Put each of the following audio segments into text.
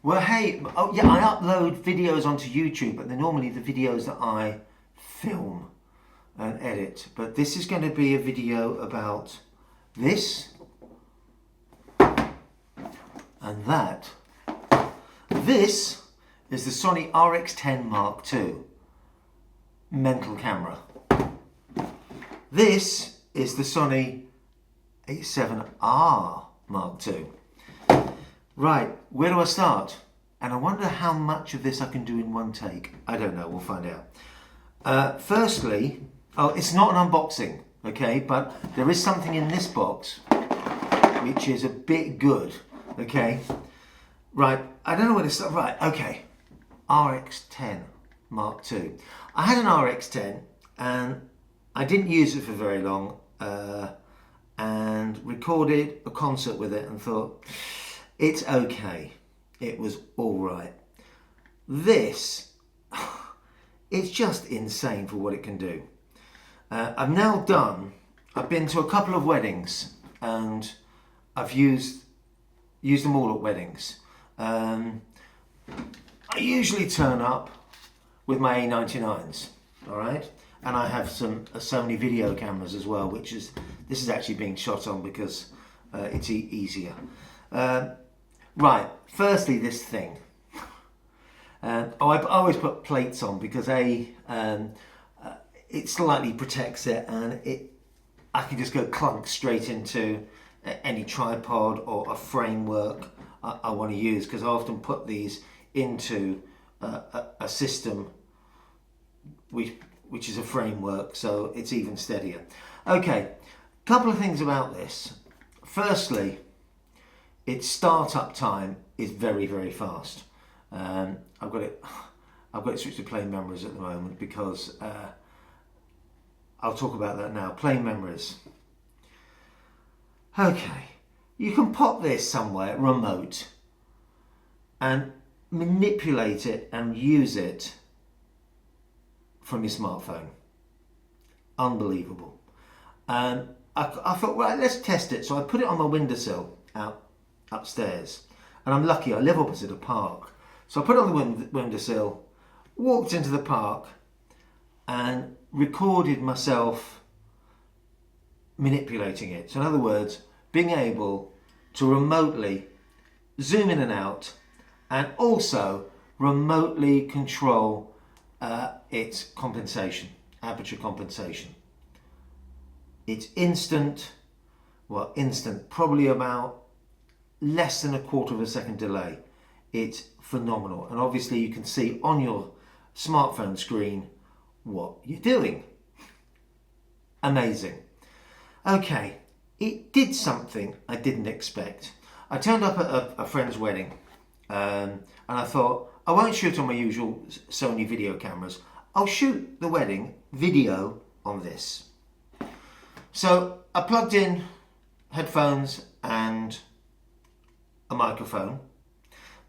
Well, hey, oh yeah, I upload videos onto YouTube, but they're normally the videos that I film and edit. But this is going to be a video about this and that. This is the Sony RX10 Mark II mental camera. This is the Sony A7R Mark II. Right, where do I start? And I wonder how much of this I can do in one take. I don't know, we'll find out. Firstly, it's not an unboxing, okay? But there is something in this box which is a bit good, okay? Right, I don't know where to start. Right, okay. RX10 Mark II. I had an RX10 and I didn't use it for very long and recorded a concert with it and thought, it's okay. It was all right. This, it's just insane for what it can do. I've been to a couple of weddings and I've used them all at weddings. I usually turn up with my A99s, all right? And I have some Sony video cameras as well, this is actually being shot on because it's easier. Right, firstly this thing. I always put plates on because it slightly protects it and I can just go clunk straight into any tripod or a framework I want to use, because I often put these into a system which is a framework, so it's even steadier. Okay, couple of things about this. Firstly, its startup time is very, very fast. I've got it switched to plain memories at the moment because I'll talk about that now. Plain memories. Okay, you can pop this somewhere remote and manipulate it and use it from your smartphone. Unbelievable. I thought, right, let's test it. So I put it on my windowsill upstairs, and I'm lucky, I live opposite a park. So I put it on the windowsill, walked into the park and recorded myself manipulating it. So in other words, being able to remotely zoom in and out and also remotely control its compensation, aperture compensation. It's instant, probably about less than a quarter of a second delay. It's phenomenal, and obviously you can see on your smartphone screen what you're doing. Amazing. Okay, it did something I didn't expect. I turned up at a friend's wedding and I thought, I won't shoot on my usual Sony video cameras. I'll shoot the wedding video on this. So I plugged in headphones and a microphone.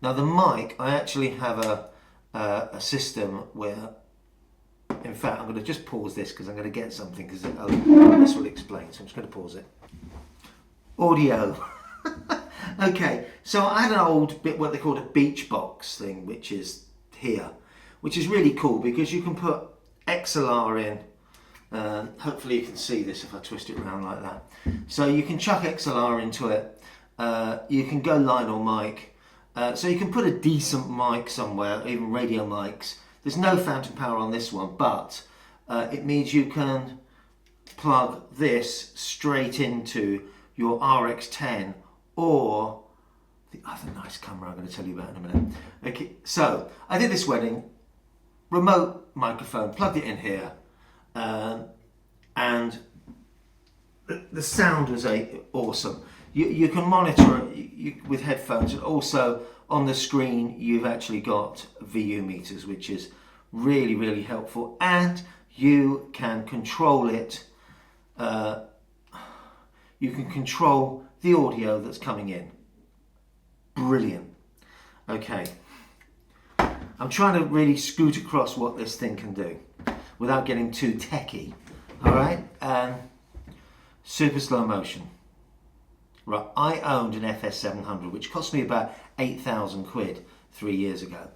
Now the mic, I actually have a system where, in fact, I'm going to just pause this because I'm going to get something, because this will explain. So I'm just going to pause it. Audio. Okay, so I had an old bit, what they called a beach box thing, which is here, which is really cool because you can put XLR in. Hopefully you can see this if I twist it around like that. So you can chuck XLR into it. You can go line or mic. So you can put a decent mic somewhere, even radio mics. There's no phantom power on this one, but it means you can plug this straight into your RX10 or the other nice camera I'm going to tell you about in a minute. Okay, so I did this wedding, remote microphone, plugged it in here, and the sound was awesome. You can monitor it with headphones, and also on the screen you've actually got VU meters, which is really, really helpful, and you can control it. You can control the audio that's coming in. Brilliant. Okay, I'm trying to really scoot across what this thing can do without getting too techie. All right, super slow motion. Right, I owned an FS700 which cost me about 8,000 quid. 3 years ago.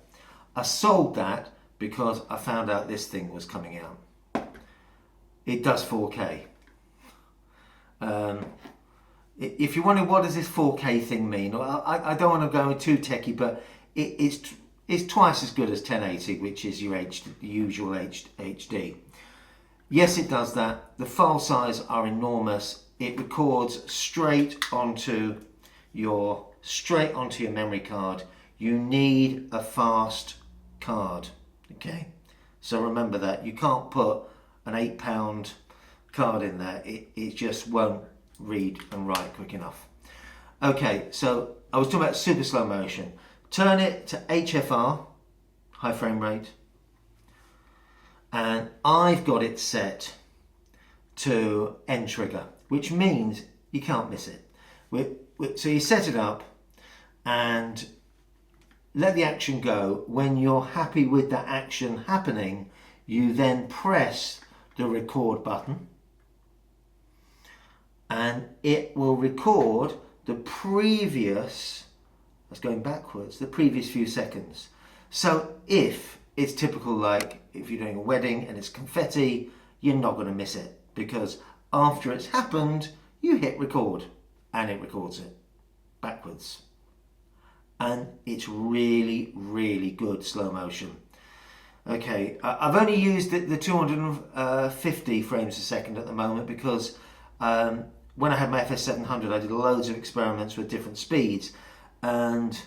I sold that because I found out this thing was coming out. It does 4K. If you're wondering what does this 4K thing mean, I don't want to go too techie, but it's twice as good as 1080, which is your usual HD. Yes, it does that. The file size are enormous. It records straight onto your memory card. You need a fast card, okay? So remember that. You can't put an £8 card in there. It just won't read and write quick enough. Okay, so I was talking about super slow motion. Turn it to HFR, high frame rate, and I've got it set to end trigger, which means you can't miss it. So you set it up and let the action go. When you're happy with that action happening, you then press the record button and it will record the previous, that's going backwards, the previous few seconds. So if it's typical, like if you're doing a wedding and it's confetti, you're not going to miss it, because after it's happened, you hit record and it records it backwards. And it's really, really good slow motion. Okay, I've only used the 250 frames a second at the moment because when I had my FS700, I did loads of experiments with different speeds, and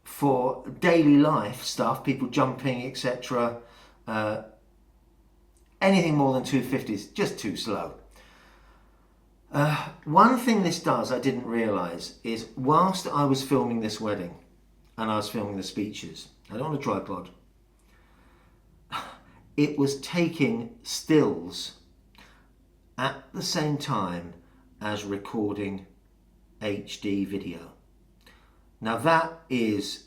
for daily life stuff, people jumping, etc., anything more than 250 is just too slow. One thing this does, I didn't realise, is whilst I was filming this wedding and I was filming the speeches, I don't want a tripod, it was taking stills at the same time as recording HD video. Now that is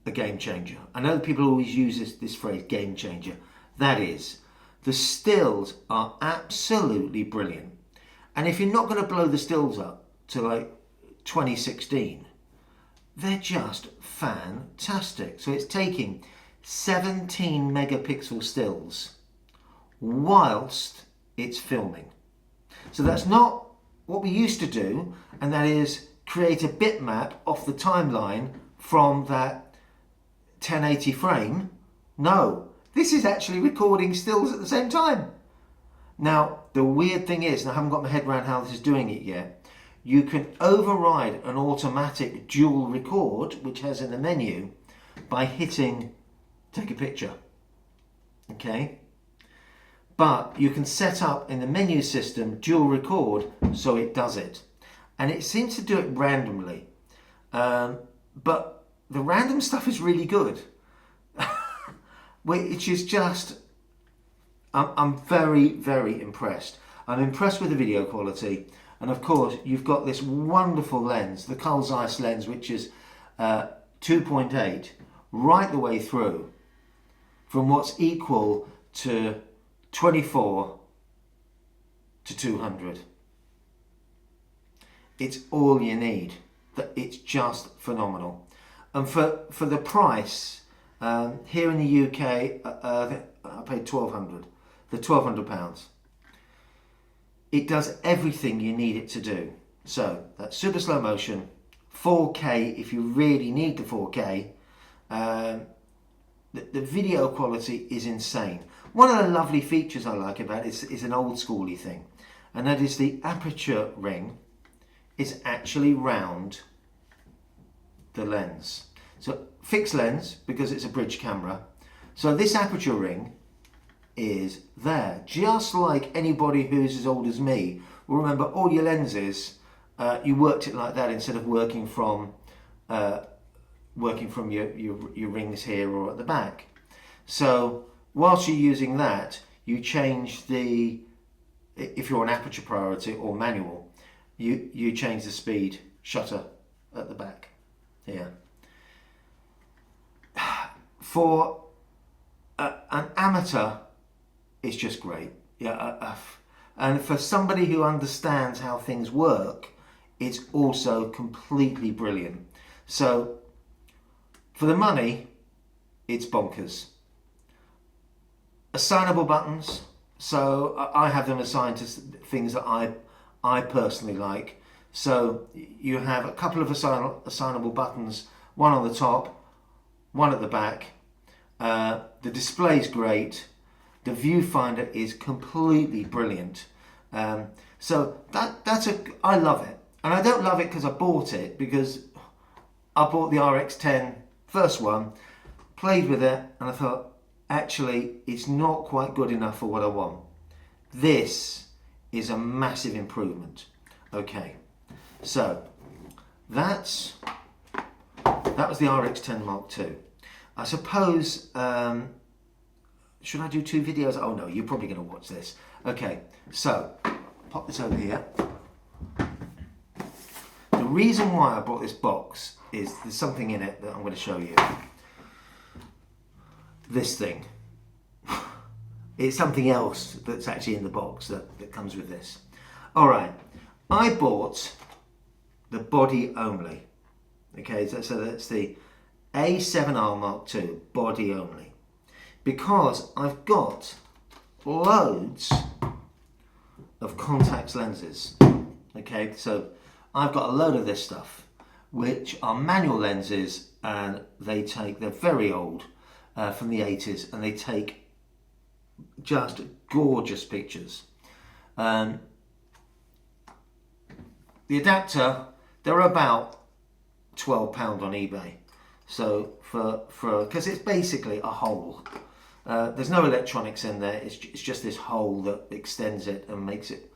a game changer. I know that people always use this phrase, game changer. That is, the stills are absolutely brilliant. And if you're not going to blow the stills up to like 2016, they're just fantastic. So it's taking 17 megapixel stills whilst it's filming. So that's not what we used to do, and that is create a bitmap off the timeline from that 1080 frame. No, this is actually recording stills at the same time. Now, the weird thing is, and I haven't got my head around how this is doing it yet, you can override an automatic dual record, which has in the menu, by hitting take a picture. Okay? But you can set up in the menu system dual record so it does it. And it seems to do it randomly. But the random stuff is really good. Which is just, I'm very, very impressed. I'm impressed with the video quality. And of course, you've got this wonderful lens, the Carl Zeiss lens, which is 2.8, right the way through, from what's equal to 24 to 200. It's all you need. It's just phenomenal. And for the price, here in the UK, I paid £1,200. The £1,200. It does everything you need it to do. So that's super slow motion, 4K if you really need the 4K. The video quality is insane. One of the lovely features I like about it is an old schooly thing, and that is the aperture ring is actually round the lens. So fixed lens, because it's a bridge camera. So this aperture ring is there, just like anybody who's as old as me will remember all your lenses. You worked it like that instead of working from your rings here or at the back. So whilst you're using that, you change if you're on aperture priority or manual, you change the speed shutter at the back here. For an amateur, it's just great. Yeah, and for somebody who understands how things work, it's also completely brilliant. So For the money, it's bonkers. Assignable buttons, so I have them assigned to things that I personally like. So you have a couple of assignable buttons, one on the top, one at the back. The display's great. The viewfinder is completely brilliant. So I love it. And I don't love it because I bought it, because I bought the RX10, first one, played with it, and I thought, actually, it's not quite good enough for what I want. This is a massive improvement. Okay, so that was the RX10 Mark II. I suppose, should I do 2 videos? Oh no, you're probably going to watch this. Okay, so pop this over here. The reason why I bought this box is there's something in it that I'm going to show you. This thing. It's something else that's actually in the box that comes with this. Alright, I bought the body only. Okay, so that's the A7R Mark II, body only. Because I've got loads of contact lenses. Okay, so I've got a load of this stuff, which are manual lenses, and they're very old, from the 80s, and they take just gorgeous pictures. The adapter, they're about £12 on eBay. So because it's basically a hole. There's no electronics in there. It's just this hole that extends it and makes it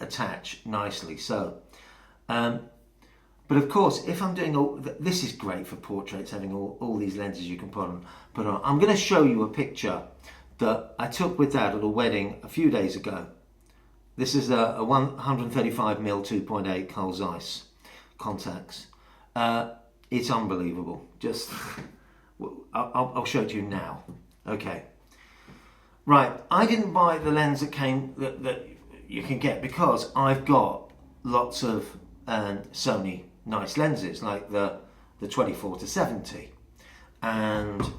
attach nicely. So, but of course, if I'm doing this is great for portraits, having all these lenses you can put on. I'm going to show you a picture that I took with Dad at a wedding a few days ago. This is a 135mm 2.8 Carl Zeiss contacts. It's unbelievable. Just, I'll show it to you now. Okay. Right, I didn't buy the lens that you can get, because I've got lots of Sony nice lenses, like the 24 to 70 and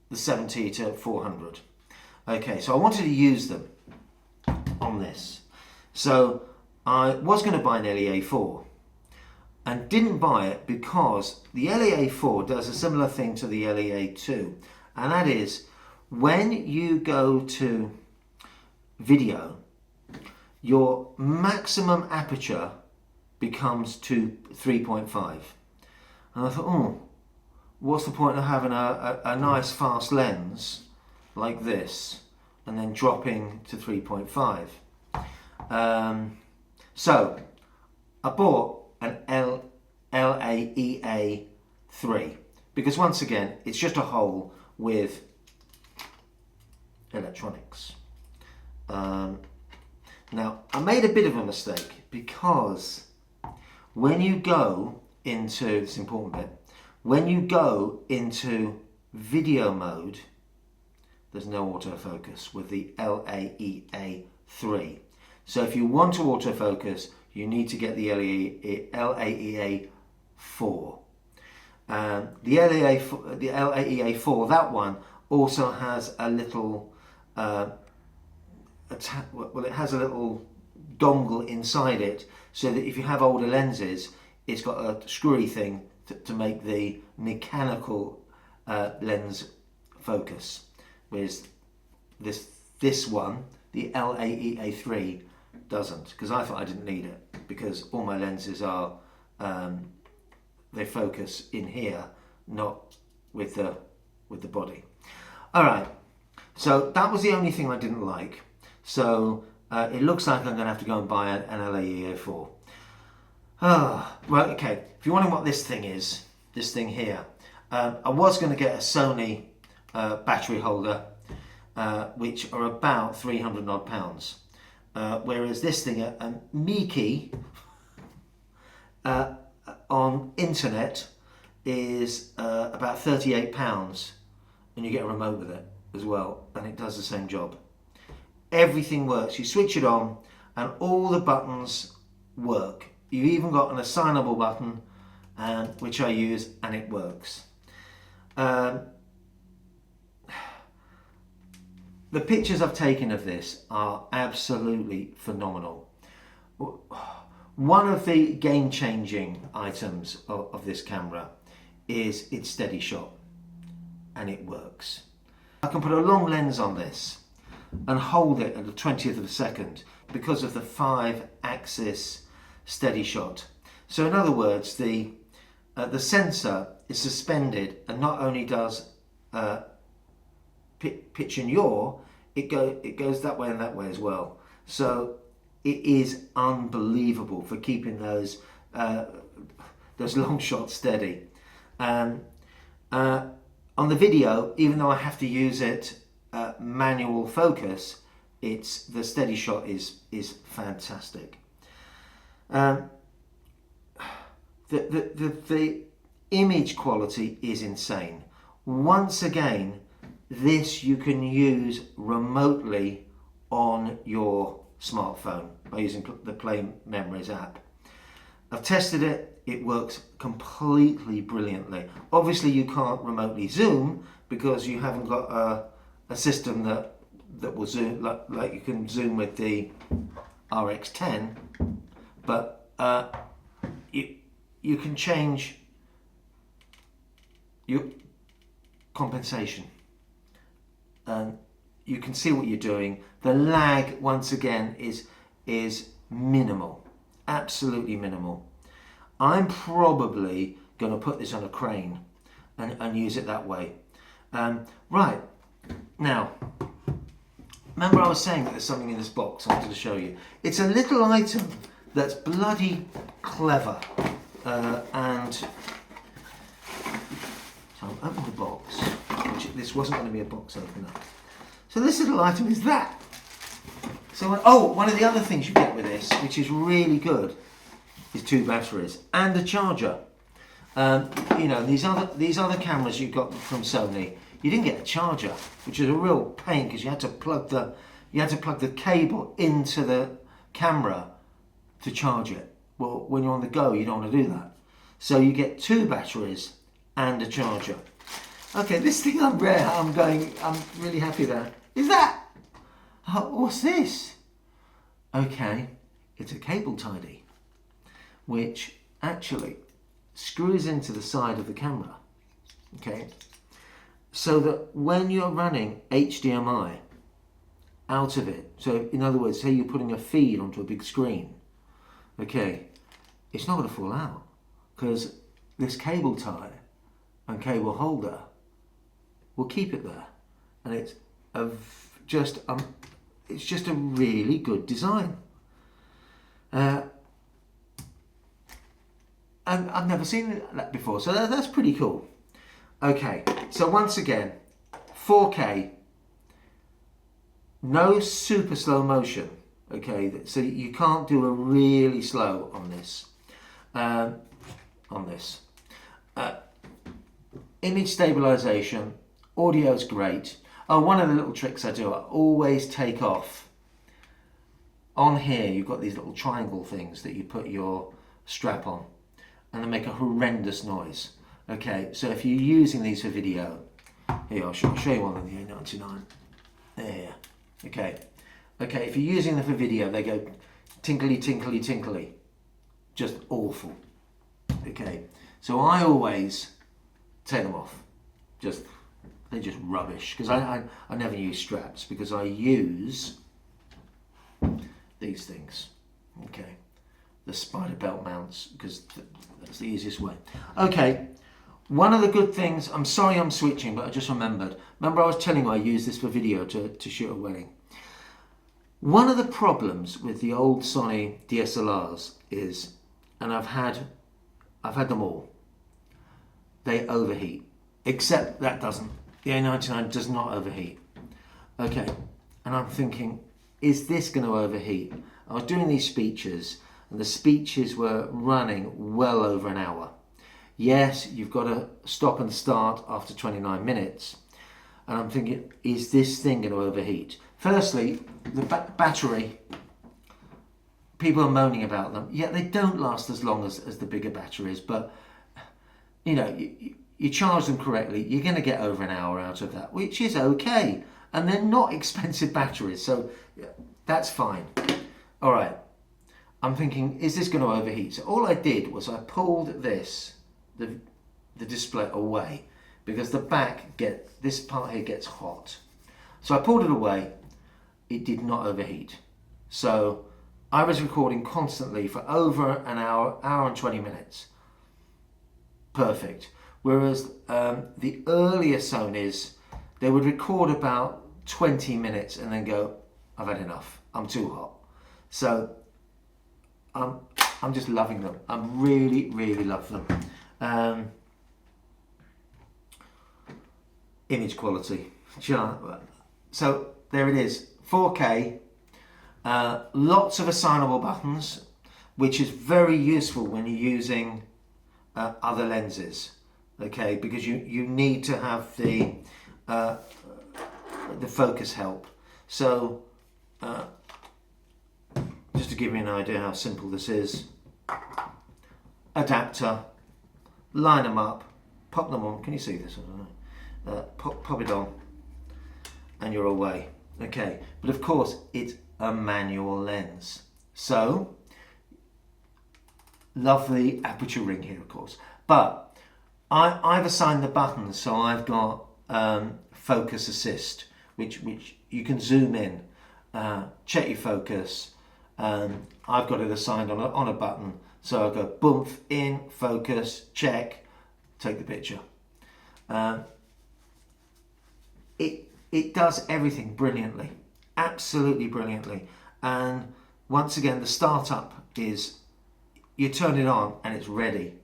the 70 to 400. Okay, so I wanted to use them on this. So I was going to buy an LEA4 and didn't buy it because the LEA4 does a similar thing to the LEA2, and that is when you go to video, your maximum aperture becomes to 3.5. And I thought, oh, what's the point of having a nice fast lens like this and then dropping to 3.5? So I bought an LAEA3 because, once again, it's just a hole with electronics. Now, I made a bit of a mistake, because when you go into, this important bit, when you go into video mode, there's no autofocus with the LAEA3. So if you want to autofocus, you need to get the LAEA4. The LAEA4, that one also has a little it has a little dongle inside it, so that if you have older lenses, it's got a screwy thing to make the mechanical lens focus. Whereas this one, the LAEA3, doesn't, because I thought I didn't need it, because all my lenses are they focus in here, not with the body. All right, so that was the only thing I didn't like. So it looks like I'm going to have to go and buy an LAEA4. Well, okay, if you're wondering what this thing is, this thing here, I was going to get a Sony battery holder, which are about 300 odd pounds. Whereas this thing, a Miki on internet, is about £38, and you get a remote with it as well, and it does the same job. Everything works. You switch it on and all the buttons work. You've even got an assignable button, which I use, and it works. The pictures I've taken of this are absolutely phenomenal. One of the game-changing items of this camera is its steady shot, and it works. I can put a long lens on this and hold it at the 20th of a second because of the 5-axis steady shot. So in other words, the sensor is suspended, and not only does pitch and yaw, it goes that way and that way as well. So it is unbelievable for keeping those long shots steady. On the video, even though I have to use it manual focus, the steady shot is fantastic. The image quality is insane. Once again, this you can use remotely on your smartphone by using the Play Memories app. I've tested it, it works completely brilliantly. Obviously you can't remotely zoom because you haven't got a system that will zoom like you can zoom with the RX10, but you can change your compensation and you can see what you're doing. The lag, once again, is minimal, absolutely minimal. I'm probably going to put this on a crane and use it that way. Right, now, remember I was saying that there's something in this box I wanted to show you. It's a little item that's bloody clever. And so I've opened the box, which this wasn't going to be a box opener. So this little item is that. So, one of the other things you get with this, which is really good, is 2 batteries and a charger. You know, these other cameras you got from Sony, you didn't get a charger, which is a real pain because you had to plug the cable into the camera to charge it. Well, when you're on the go, you don't want to do that. So you get 2 batteries and a charger. Okay, this thing I'm really happy that. Is that? What's this? Okay, it's a cable tidy, which actually screws into the side of the camera. Okay, so that when you're running HDMI out of it, so in other words, say you're putting a feed onto a big screen, okay, it's not going to fall out because this cable tie and cable holder will keep it there, and it's just a really good design. And I've never seen that before, so that's pretty cool. Okay, so once again, 4K, no super slow motion. Okay, so you can't do a really slow on this. Image stabilization, audio's great. Oh, one of the little tricks I do, I always take off. On here, you've got these little triangle things that you put your strap on, and they make a horrendous noise. Okay, so if you're using these for video, here I'll show you one on the A99. There. Okay, if you're using them for video, they go tinkly, tinkly, tinkly. Just awful. Okay, so I always take them off. They're just rubbish because I never use straps because I use these things. Okay, the spider belt mounts because that's the easiest way. Okay, one of the good things, I'm sorry I'm switching, but I just remembered. Remember I was telling you I use this for video to shoot a wedding. One of the problems with the old Sony DSLRs is, and I've had them all, they overheat. Except that doesn't. The A99 does not overheat. Okay, and I'm thinking, is this going to overheat? I was doing these speeches, and the speeches were running well over an hour. Yes, you've got to stop and start after 29 minutes. And I'm thinking, is this thing going to overheat? Firstly, the battery people are moaning about them. Yeah, they don't last as long as the bigger batteries, but you know, you charge them correctly, you're going to get over an hour out of that, which is okay. And they're not expensive batteries, so that's fine. All right, I'm thinking, is this going to overheat? So all I did was I pulled this, the display away, because the back this part here gets hot. So I pulled it away, it did not overheat. So I was recording constantly for over an hour and 20 minutes. Perfect. Whereas the earlier Sonys, they would record about 20 minutes and then go, I've had enough, I'm too hot. So I'm just loving them. I really, really love them. Image quality. So there it is, 4K, lots of assignable buttons, which is very useful when you're using other lenses, okay, because you need to have the focus help. So just to give you an idea how simple this is, adapter, line them up, pop them on. Can you see this? I don't know. Pop it on, and you're away. Okay, but of course it's a manual lens, so love the aperture ring here, of course. But I've assigned the buttons, so I've got focus assist, which you can zoom in, check your focus. I've got it assigned on a button, so I go boom, in, focus, check, take the picture. It does everything brilliantly, absolutely brilliantly. And once again, the startup is, you turn it on and it's ready.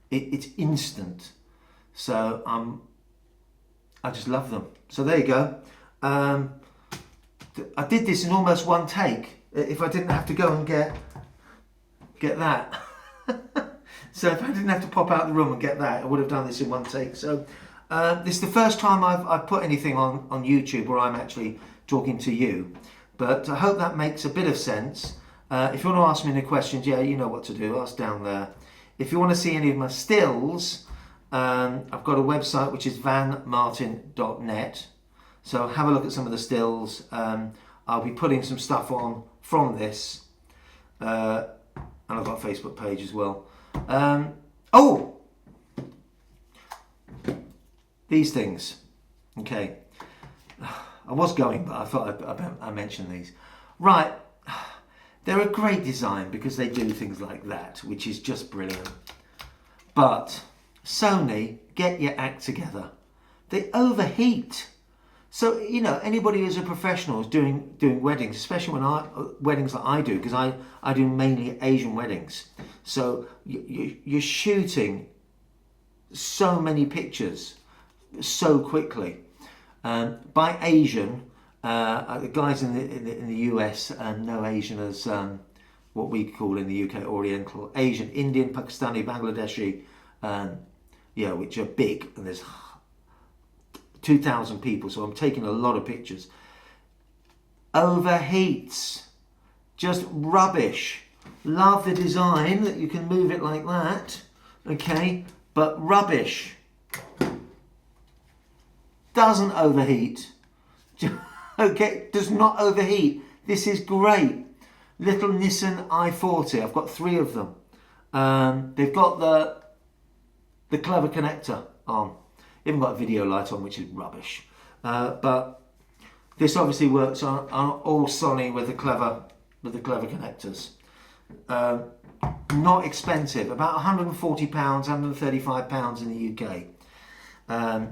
It's instant. So I just love them. So there you go. I did this in almost one take. If I didn't have to go and get that. So if I didn't have to pop out the room and get that, I would have done this in one take. So this is the first time I've put anything on YouTube where I'm actually talking to you. But I hope that makes a bit of sense. If you want to ask me any questions, yeah, you know what to do. Ask down there. If you want to see any of my stills, I've got a website which is vanmartin.net. So have a look at some of the stills. I'll be putting some stuff on from this. And I've got a Facebook page as well. Oh! These things. Okay. I was going, but I thought I mentioned these. Right. They're a great design because they do things like that, which is just brilliant. But Sony, get your act together. They overheat. So, you know, anybody who's a professional is doing weddings, especially weddings that I do, because I do mainly Asian weddings. So you're shooting so many pictures so quickly. By Asian, the guys in the US know Asian as what we call in the UK Oriental, Asian, Indian, Pakistani, Bangladeshi, which are big, and there's 2,000 people, so I'm taking a lot of pictures. Overheats, just rubbish. Love the design that you can move it like that, okay, but rubbish. Doesn't overheat. Okay, does not overheat. This is great. Little Nissan i40. I've got 3 of them. They've got the clever connector on. Even got a video light on, which is rubbish. But this obviously works on all Sony with the clever connectors. Not expensive. About £140, £135 in the UK.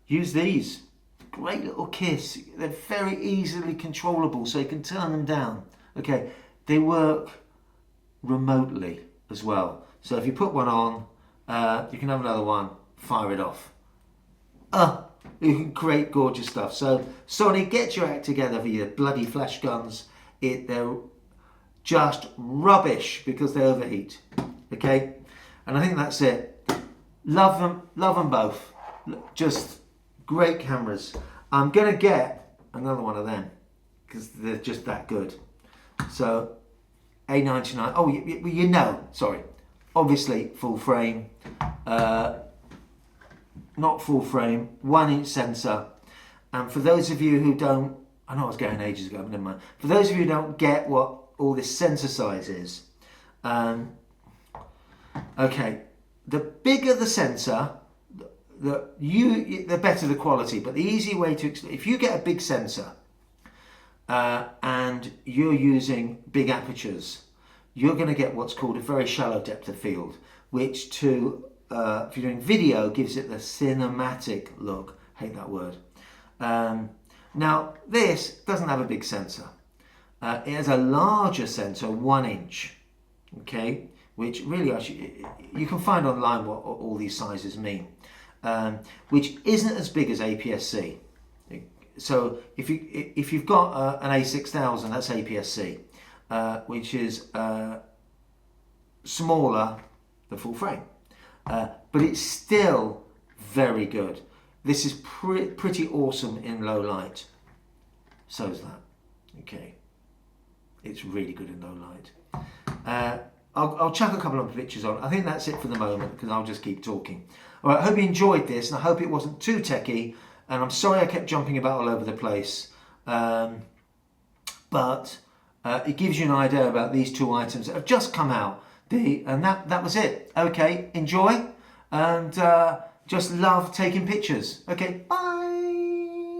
Use these. Great little kiss. They're very easily controllable, so you can turn them down. Okay, they work remotely as well. So if you put one on, you can have another one, fire it off. You can create gorgeous stuff. So Sony, get your act together for your bloody flash guns. They're just rubbish because they overheat. Okay, and I think that's it. Love them both. Just great cameras. I'm gonna get another one of them because they're just that good. So A99, oh, you know, sorry, obviously full frame, not full frame, 1-inch sensor. And for those of you who don't, I know I was going ages ago, but never mind. For those of you who don't get what all this sensor size is, okay, the bigger the sensor, the better the quality. But the easy way to explain, if you get a big sensor and you're using big apertures, you're going to get what's called a very shallow depth of field, which if you're doing video, gives it the cinematic look. Hate that word. Now this doesn't have a big sensor. It has a larger sensor, 1 inch. Okay, which really you can find online what all these sizes mean, which isn't as big as APS-C. So if you've got an A6000, that's APS-C, which is smaller than full frame, but it's still very good. This is pretty awesome in low light. So is that. Okay, it's really good in low light. I'll chuck a couple of pictures on. I think that's it for the moment because I'll just keep talking. All right, I hope you enjoyed this, and I hope it wasn't too techy. And I'm sorry I kept jumping about all over the place, but it gives you an idea about these two items that have just come out. And that was it. Okay, enjoy, and just love taking pictures. Okay, bye.